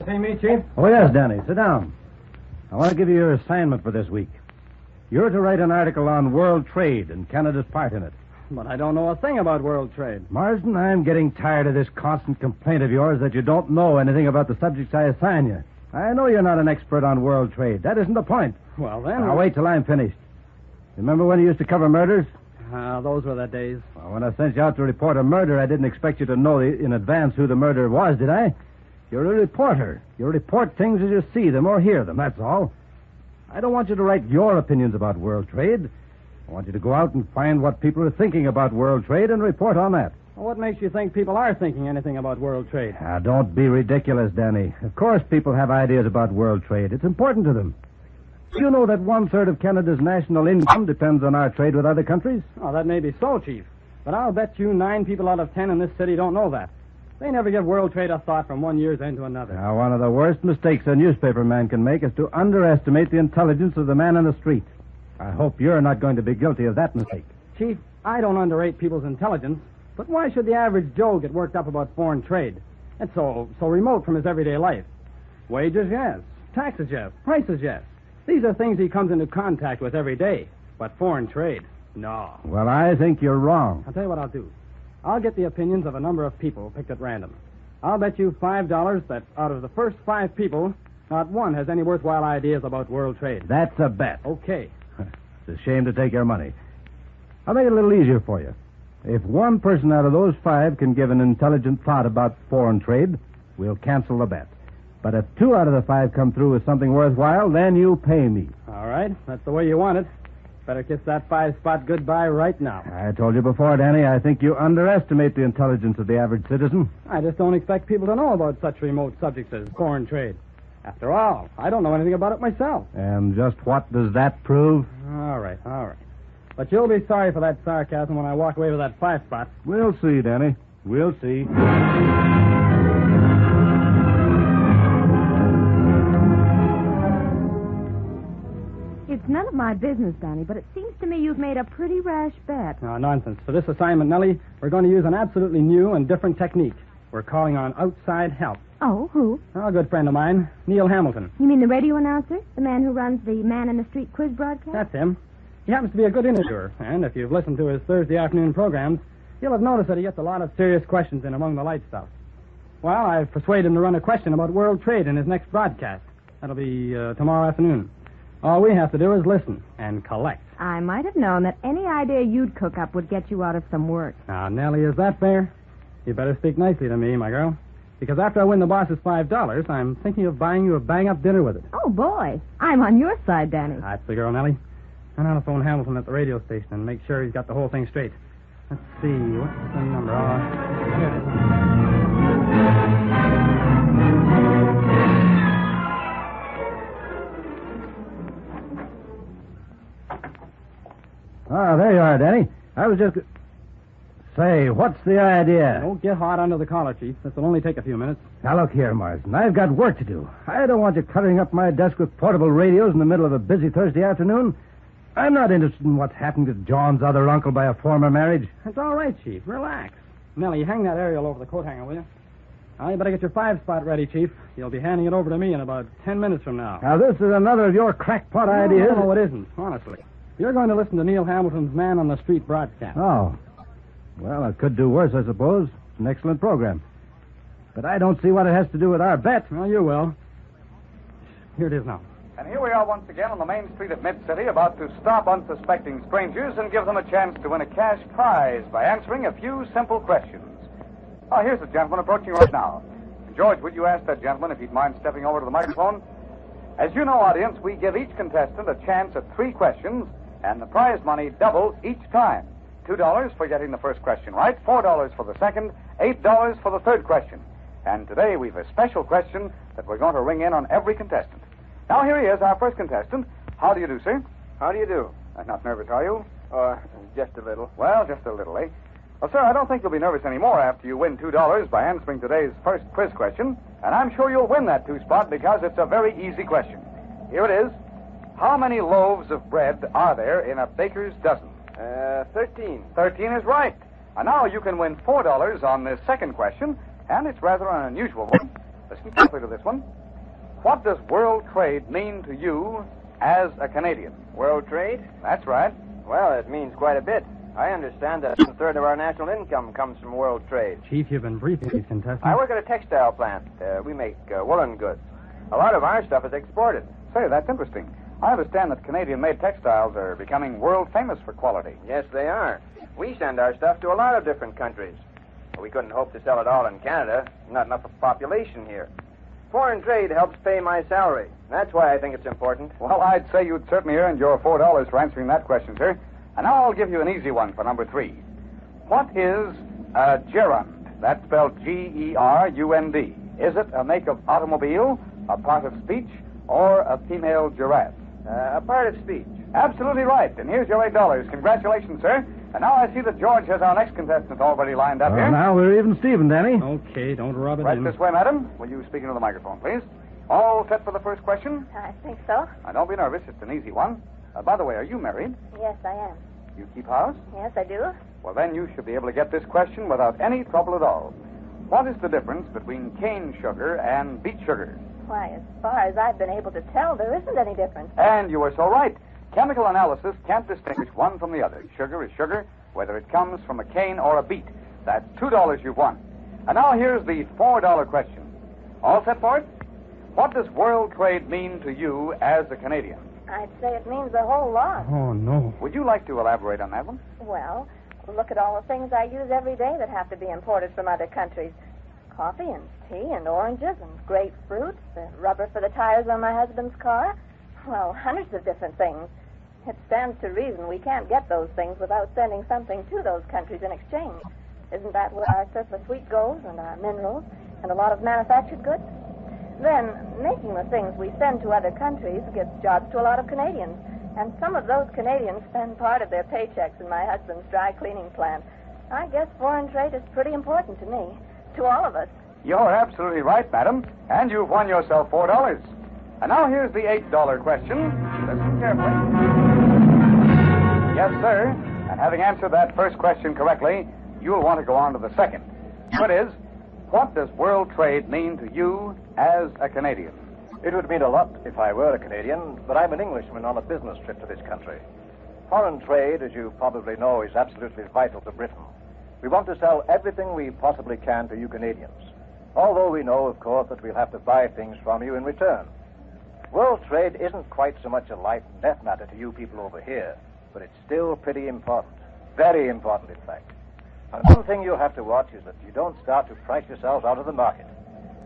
See me, Chief? Oh, yes, Danny. Sit down. I want to give you your assignment for this week. You're to write an article on world trade and Canada's part in it. But I don't know a thing about world trade. Marsden, I'm getting tired of this constant complaint of yours that you don't know anything about the subjects I assign you. I know you're not an expert on world trade. That isn't the point. Well, then... Now, wait till I'm finished. Remember when you used to cover murders? Those were the days. Well, when I sent you out to report a murder, I didn't expect you to know in advance who the murderer was, did I? You're a reporter. You report things as you see them or hear them, that's all. I don't want you to write your opinions about world trade. I want you to go out and find what people are thinking about world trade and report on that. Well, what makes you think people are thinking anything about world trade? Now, don't be ridiculous, Danny. Of course people have ideas about world trade. It's important to them. You know that 1/3 of Canada's national income depends on our trade with other countries? Oh, that may be so, Chief. But I'll bet you 9 people out of 10 in this city don't know that. They never give world trade a thought from one year's end to another. Now, one of the worst mistakes a newspaper man can make is to underestimate the intelligence of the man in the street. I hope you're not going to be guilty of that mistake. Chief, I don't underrate people's intelligence, but why should the average Joe get worked up about foreign trade? It's so remote from his everyday life. Wages, yes. Taxes, yes. Prices, yes. These are things he comes into contact with every day. But foreign trade, no. Well, I think you're wrong. I'll tell you what I'll do. I'll get the opinions of a number of people picked at random. I'll bet you $5 that out of the first 5 people, not one has any worthwhile ideas about world trade. That's a bet. Okay. It's a shame to take your money. I'll make it a little easier for you. If one person out of those 5 can give an intelligent thought about foreign trade, we'll cancel the bet. But if 2 out of the 5 come through with something worthwhile, then you pay me. All right. That's the way you want it. Better kiss that 5 spot goodbye right now. I told you before, Danny, I think you underestimate the intelligence of the average citizen. I just don't expect people to know about such remote subjects as foreign trade. After all, I don't know anything about it myself. And just what does that prove? All right. But you'll be sorry for that sarcasm when I walk away with that 5 spot. We'll see, Danny. We'll see. It's none of my business, Danny, but it seems to me you've made a pretty rash bet. No, nonsense. For this assignment, Nellie, we're going to use an absolutely new and different technique. We're calling on outside help. Oh, who? Oh, a good friend of mine, Neil Hamilton. You mean the radio announcer? The man who runs the Man in the Street quiz broadcast? That's him. He happens to be a good interviewer, and if you've listened to his Thursday afternoon programs, you'll have noticed that he gets a lot of serious questions in among the light stuff. Well, I've persuaded him to run a question about world trade in his next broadcast. That'll be tomorrow afternoon. All we have to do is listen and collect. I might have known that any idea you'd cook up would get you out of some work. Now, Nellie, is that fair? You better speak nicely to me, my girl. Because after I win the boss's $5, I'm thinking of buying you a bang-up dinner with it. Oh, boy. I'm on your side, Danny. That's the girl, Nellie. I'm going to phone Hamilton at the radio station and make sure he's got the whole thing straight. Let's see. What's the number? Here it is. There you are, Danny. I was just... Say, what's the idea? Don't get hot under the collar, Chief. This will only take a few minutes. Now, look here, Marsden. I've got work to do. I don't want you cluttering up my desk with portable radios in the middle of a busy Thursday afternoon. I'm not interested in what's happened to John's other uncle by a former marriage. It's all right, Chief. Relax. Nellie, hang that aerial over the coat hanger, will you? Now, you better get your 5 spot ready, Chief. You'll be handing it over to me in about 10 minutes from now. Now, this is another of your crackpot ideas. No, it isn't, honestly. You're going to listen to Neil Hamilton's Man on the Street broadcast. Oh. Well, it could do worse, I suppose. It's an excellent program. But I don't see what it has to do with our bet. Well, you will. Here it is now. And here we are once again on the main street of Mid-City, about to stop unsuspecting strangers and give them a chance to win a cash prize by answering a few simple questions. Oh, here's the gentleman approaching right now. George, would you ask that gentleman if he'd mind stepping over to the microphone? As you know, audience, we give each contestant a chance at 3 questions, and the prize money doubles each time. $2 for getting the first question right, $4 for the second, $8 for the third question. And today we've a special question that we're going to ring in on every contestant. Now, here he is, our first contestant. How do you do, sir? How do you do? Not nervous, are you? Just a little. Well, just a little, eh? Well, sir, I don't think you'll be nervous anymore after you win $2 by answering today's first quiz question. And I'm sure you'll win that 2 spot because it's a very easy question. Here it is. How many loaves of bread are there in a baker's dozen? 13. 13 is right. And now you can win $4 on this second question, and it's rather an unusual one. Listen carefully to this one. What does world trade mean to you as a Canadian? World trade? That's right. Well, it means quite a bit. I understand that a third of our national income comes from world trade. Chief, you've been briefing these contestants. I work at a textile plant. We make woolen goods. A lot of our stuff is exported. Say, that's interesting. I understand that Canadian-made textiles are becoming world famous for quality. Yes, they are. We send our stuff to a lot of different countries. We couldn't hope to sell it all in Canada. Not enough of population here. Foreign trade helps pay my salary. That's why I think it's important. Well, I'd say you'd certainly earned your $4 for answering that question, sir. And now I'll give you an easy one for number 3. What is a gerund? That's spelled G-E-R-U-N-D. Is it a make of automobile, a part of speech, or a female giraffe? A part of speech. Absolutely right. And here's your $8. Congratulations, sir. And now I see that George has our next contestant already lined up here. Now we're even Steven, Danny. Okay, don't rub it Right in. this way, madam. Will you speak into the microphone, please? All set for the first question? I think so. Now, don't be nervous. It's an easy one. By the way, are you married? Yes, I am. You keep house? Yes, I do. Well, then you should be able to get this question without any trouble at all. What is the difference between cane sugar and beet sugar? Why, as far as I've been able to tell, there isn't any difference. And you are so right. Chemical analysis can't distinguish one from the other. Sugar is sugar, whether it comes from a cane or a beet. That's $2 you've won. And now here's the $4 question. All set for it? What does world trade mean to you as a Canadian? I'd say it means a whole lot. Oh, no. Would you like to elaborate on that one? Well, look at all the things I use every day that have to be imported from other countries. Coffee and tea and oranges and grapefruit, the rubber for the tires on my husband's car. Well, hundreds of different things. It stands to reason we can't get those things without sending something to those countries in exchange. Isn't that where our surplus wheat goes and our minerals and a lot of manufactured goods? Then, making the things we send to other countries gives jobs to a lot of Canadians. And some of those Canadians spend part of their paychecks in my husband's dry cleaning plant. I guess foreign trade is pretty important to me, to all of us. You're absolutely right, madam. And you've won yourself $4. And now here's the $8 question. Listen carefully. Yes, sir. And having answered that first question correctly, you'll want to go on to the second. What is, what does world trade mean to you as a Canadian? It would mean a lot if I were a Canadian, but I'm an Englishman on a business trip to this country. Foreign trade, as you probably know, is absolutely vital to Britain. We want to sell everything we possibly can to you Canadians, although we know, of course, that we'll have to buy things from you in return. World trade isn't quite so much a life and death matter to you people over here, but it's still pretty important. Very important, in fact. And one thing you'll have to watch is that you don't start to price yourselves out of the market.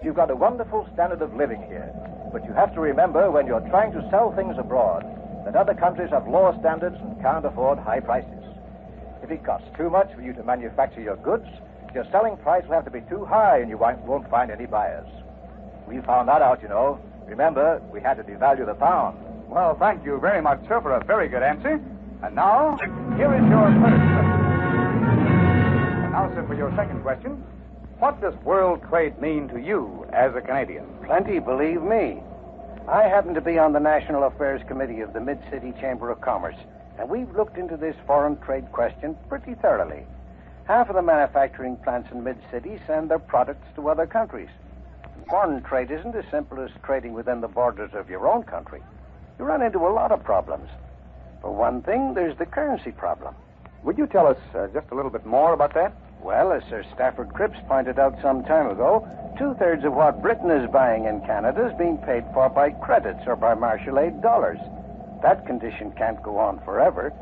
You've got a wonderful standard of living here, but you have to remember when you're trying to sell things abroad that other countries have lower standards and can't afford high prices. If it costs too much for you to manufacture your goods, your selling price will have to be too high and you won't find any buyers. We found that out, you know. Remember, we had to devalue the pound. Well, thank you very much, sir, for a very good answer. And now, here is your third question. And now, sir, for your second question. What does world trade mean to you as a Canadian? Plenty, believe me. I happen to be on the National Affairs Committee of the Mid-City Chamber of Commerce, and we've looked into this foreign trade question pretty thoroughly. Half of the manufacturing plants in mid-cities send their products to other countries. Foreign trade isn't as simple as trading within the borders of your own country. You run into a lot of problems. For one thing, there's the currency problem. Would you tell us just a little bit more about that? Well, as Sir Stafford Cripps pointed out some time ago, 2/3 of what Britain is buying in Canada is being paid for by credits or by martial aid dollars. That condition can't go on forever.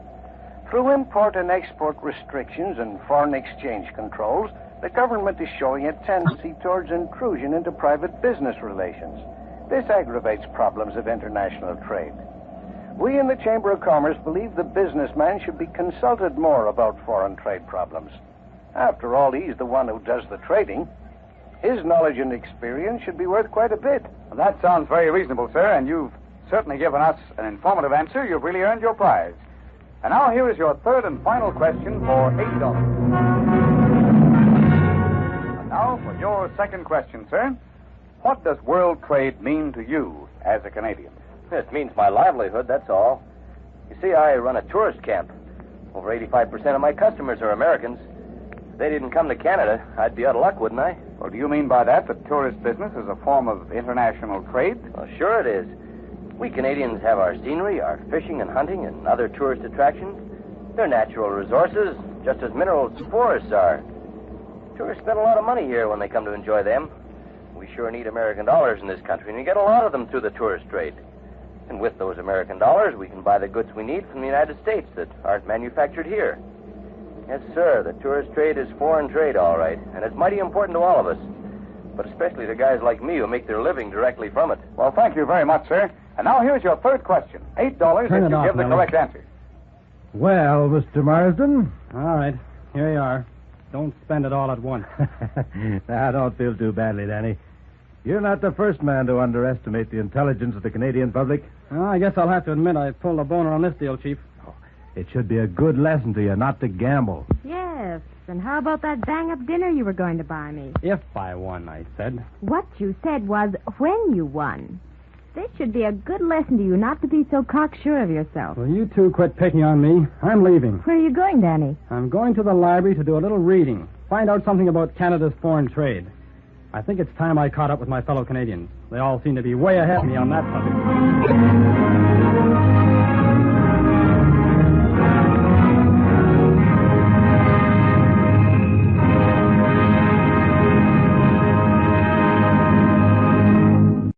Through import and export restrictions and foreign exchange controls, the government is showing a tendency towards intrusion into private business relations. This aggravates problems of international trade. We in the Chamber of Commerce believe the businessman should be consulted more about foreign trade problems. After all, he's the one who does the trading. His knowledge and experience should be worth quite a bit. Well, that sounds very reasonable, sir, and you've certainly given us an informative answer. You've really earned your prize. And now here is your third and final question for $8. And now for your second question, sir. What does world trade mean to you as a Canadian? It means my livelihood, that's all. You see, I run a tourist camp. Over 85% of my customers are Americans. If they didn't come to Canada, I'd be out of luck, wouldn't I? Well, do you mean by that tourist business is a form of international trade? Well, sure it is. We Canadians have our scenery, our fishing and hunting, and other tourist attractions. They're natural resources, just as minerals and forests are. Tourists spend a lot of money here when they come to enjoy them. We sure need American dollars in this country, and we get a lot of them through the tourist trade. And with those American dollars, we can buy the goods we need from the United States that aren't manufactured here. Yes, sir, the tourist trade is foreign trade, all right, and it's mighty important to all of us, but especially to guys like me who make their living directly from it. Well, thank you very much, sir. And now here's your third question. $8 if Turn it you off, give the Nelly. correct answer. Well, Mr. Marsden. All right, here you are. Don't spend it all at once. Now, don't feel too badly, Danny. You're not the first man to underestimate the intelligence of the Canadian public. Well, I guess I'll have to admit I pulled a boner on this deal, Chief. It should be a good lesson to you not to gamble. Yes. And how about that bang-up dinner you were going to buy me? If I won, I said. What you said was when you won. This should be a good lesson to you not to be so cocksure of yourself. Well, you two quit picking on me. I'm leaving. Where are you going, Danny? I'm going to the library to do a little reading. Find out something about Canada's foreign trade. I think it's time I caught up with my fellow Canadians. They all seem to be way ahead of me on that subject.